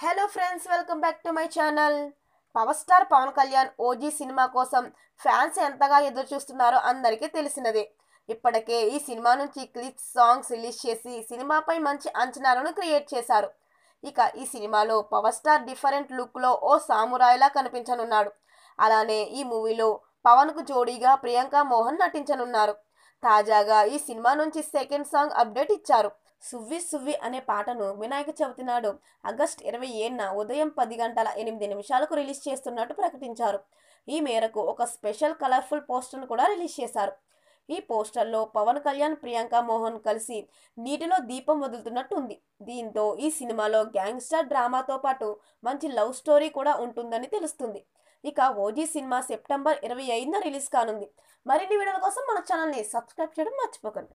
Hello friends, welcome back to my channel. Power star Pawan Kalyan OG cinema కోసం fans ఎంతగా ఎదురు చూస్తున్నారో అందరికీ తెలిసినదే. ఇప్పటికే ఈ సినిమా నుంచి క్లిప్స్, సాంగ్స్ రిలీజ్ చేసి సినిమాపై మంచి అంచనాలను క్రియేట్ చేశారు. ఇక ఈ సినిమాలో పవర్ స్టార్ డిఫరెంట్ లుక్లో ఓ సామురాయిలా కనిపించనున్నాడు. అలానే ఈ మూవీలో పవన్కు జోడీగా ప్రియాంక మోహన్ నటించనున్నారు. తాజాగా ఈ సినిమా నుంచి సెకండ్ సాంగ్ అప్డేట్ ఇచ్చారు. సువ్వి సువ్వి అనే పాటను వినాయక చవితి నాడు ఆగస్టు 27న ఉదయం 10 గంటల 8 నిమిషాలకు రిలీజ్ చేస్తున్నట్టు ప్రకటించారు. ఈ మేరకు ఒక స్పెషల్ కలర్ఫుల్ పోస్టర్ను కూడా రిలీజ్ చేశారు. ఈ పోస్టర్లో పవన్ కళ్యాణ్, ప్రియాంక మోహన్ కలిసి నీటిలో దీపం వదులుతున్నట్టు ఉంది. దీంతో ఈ సినిమాలో గ్యాంగ్స్టర్ డ్రామాతో పాటు మంచి లవ్ స్టోరీ కూడా ఉంటుందని తెలుస్తుంది. ఇక ఓజీ సినిమా సెప్టెంబర్ 25న రిలీజ్ కానుంది. మరిన్ని వీడియోల కోసం మన ఛానల్ని సబ్స్క్రైబ్ చేయడం మర్చిపోకండి.